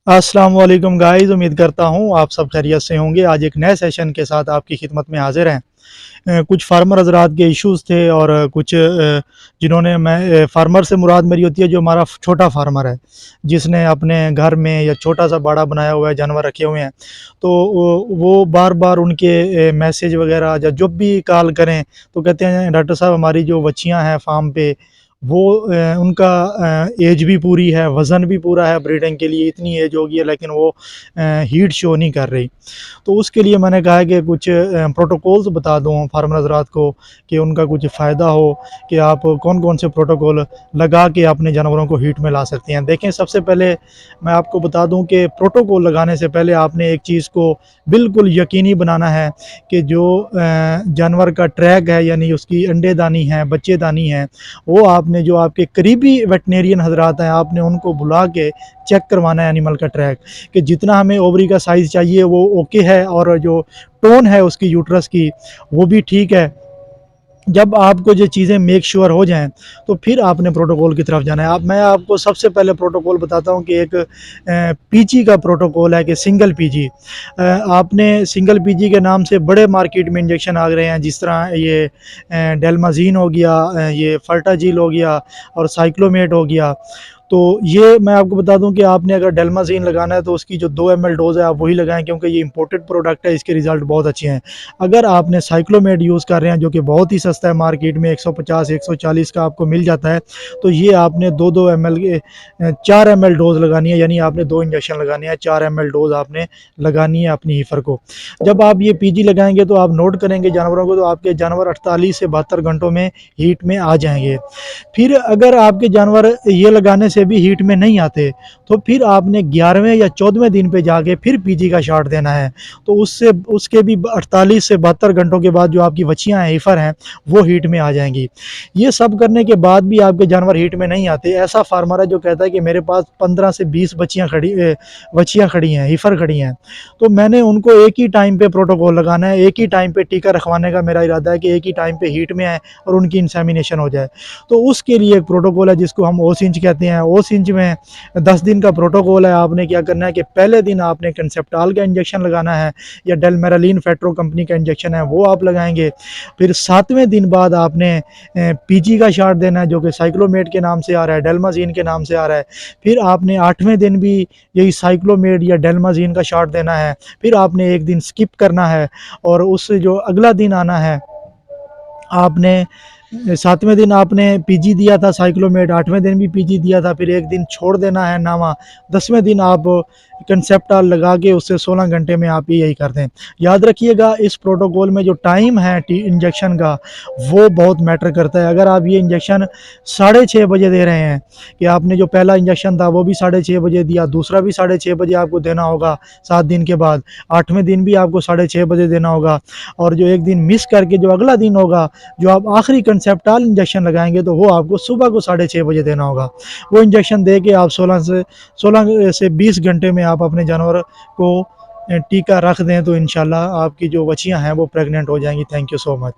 अस्सलाम वालेकुम गाइस, उम्मीद करता हूँ आप सब खैरियत से होंगे। आज एक नए सेशन के साथ आपकी खिदमत में हाजिर हैं। कुछ फार्मर हज़रात के इश्यूज़ थे और कुछ जिन्होंने फार्मर से मुराद मेरी होती है जो हमारा छोटा फार्मर है, जिसने अपने घर में या छोटा सा बाड़ा बनाया हुआ है, जानवर रखे हुए हैं। तो वो बार-बार उनके मैसेज वगैरह या जब भी कॉल करें तो कहते हैं डॉक्टर साहब हमारी जो बच्चियाँ हैं फार्म पे वो उनका एज भी पूरी है, वज़न भी पूरा है, ब्रीडिंग के लिए इतनी एज हो गई है, लेकिन वो हीट शो नहीं कर रही। तो उसके लिए मैंने कहा कि कुछ प्रोटोकॉल्स बता दूँ फार्मर हज़रात को कि उनका कुछ फ़ायदा हो, कि आप कौन-कौन से प्रोटोकॉल लगा के अपने जानवरों को हीट में ला सकते हैं। देखें, सबसे पहले मैं आपको बता दूँ कि प्रोटोकॉल लगाने से पहले आपने एक चीज़ को बिल्कुल यकीनी बनाना है कि जो जानवर का ट्रैक है, यानी उसकी अंडेदानी है, बच्चेदानी है, वो आपने जो आपके करीबी वेटनेरियन हज़रात हैं, आपने उनको बुला के चेक करवाना है एनिमल का ट्रैक, कि जितना हमें ओवरी का साइज़ चाहिए वो ओके है और जो टोन है उसकी यूट्रस की वो भी ठीक है। जब आपको ये चीज़ें मेक श्योर हो जाएँ, तो फिर आपने प्रोटोकॉल की तरफ जाना है। अब मैं आपको सबसे पहले प्रोटोकॉल बताता हूँ कि एक पीजी का प्रोटोकॉल है कि सिंगल पीजी। आपने सिंगल पीजी के नाम से बड़े मार्केट में इंजेक्शन आ रहे हैं, जिस तरह ये डेल्माज़ीन हो गया, ये फर्टाजिल हो गया और साइक्लोमेट हो गया। तो ये मैं आपको बता दूं कि आपने अगर डेल्माज़ीन लगाना है तो उसकी जो 2 ml डोज़ है आप वही लगाएँ, क्योंकि ये इंपोर्टेड प्रोडक्ट है, इसके रिज़ल्ट बहुत अच्छे हैं। अगर आपने साइक्लोमेट यूज़ कर रहे हैं जो कि बहुत ही सस्ता है, मार्केट में 150-140 का आपको मिल जाता है, तो ये आपने 2-2 ml के 4 ml डोज़ लगानी है, यानी आपने 2 इंजेक्शन लगाने हैं, 4 ml डोज़ आपने लगानी है अपनी हीफर को। जब आप ये पीजी लगाएँगे तो आप नोट करेंगे जानवरों को, तो आपके जानवर 48 से 72 घंटों में हीट में आ जाएँगे। फिर अगर आपके जानवर ये लगाने से भी हीट में नहीं आते, तो फिर आपने 11वें या 14वें दिन पे जाके फिर पीजी का शॉट देना है। तो उससे उसके भी 48 से 72 घंटों के बाद जो आपकी बच्चियाँ हैं, हीफर हैं, वो हीट में आ जाएँगी। ये सब करने के बाद भी आपके जानवर हीट में नहीं आते। ऐसा फार्मर है जो कहता है कि मेरे पास 15 से 20 बच्चियाँ खड़ी हैं, हीफर खड़ी हैं। तो मैंने उनको एक ही टाइम पे प्रोटोकॉल लगाना है, एक ही टाइम पे टीका रखवाने का मेरा इरादा है कि एक ही टाइम पे हीट में आएँ और उनकी इंसेमिनेशन हो जाए। तो उसके लिए एक प्रोटोकॉल है जिसको हम ओसिंच कहते हैं। ओसिंच में 10 दिन का प्रोटोकॉल है। आपने क्या करना है कि पहले दिन आपने कंसेप्टाल का इंजेक्शन लगाना है, या डेलमेरालिन फेट्रो कंपनी का इंजेक्शन है वो आप लगाएंगे। फिर 7वें दिन बाद आपने पीजी का शॉट देना है जो कि साइक्लोमेट के नाम से आ रहा है, डेल्माज़ीन के नाम से आ रहा है। फिर आपने 8वें दिन भी यही साइक्लोमेट या डेल्माज़ीन का शॉट देना है। फिर आपने एक दिन स्किप करना है और उससे जो अगला दिन आना है, आपने 7वें दिन आपने पीजी दिया था साइक्लोमेट, 8वें दिन भी पीजी दिया था, फिर एक दिन छोड़ देना है नामा। 10वें दिन आप कंसेप्टाल लगा के उससे 16 घंटे में आप यही कर दें। याद रखिएगा, इस प्रोटोकॉल में जो टाइम है इंजेक्शन का वो बहुत मैटर करता है। अगर आप ये इंजेक्शन 6:30 बजे दे रहे हैं, कि आपने जो पहला इंजेक्शन था वो भी 6:30 बजे दिया, दूसरा भी 6:30 बजे आपको देना होगा 7 दिन के बाद, 8वें दिन भी आपको 6:30 बजे देना होगा, और जो एक दिन मिस करके जो अगला दिन होगा, जो आप आखिरी कंसेप्टाल इंजेक्शन लगाएंगे, तो वो आपको सुबह को 6:30 बजे देना होगा। वो इंजेक्शन दे के आप 16 से 20 घंटे में आप अपने जानवर को टीका रख दें, तो इंशाल्लाह आपकी जो बच्चियां हैं वो प्रेग्नेंट हो जाएंगी। Thank you so much.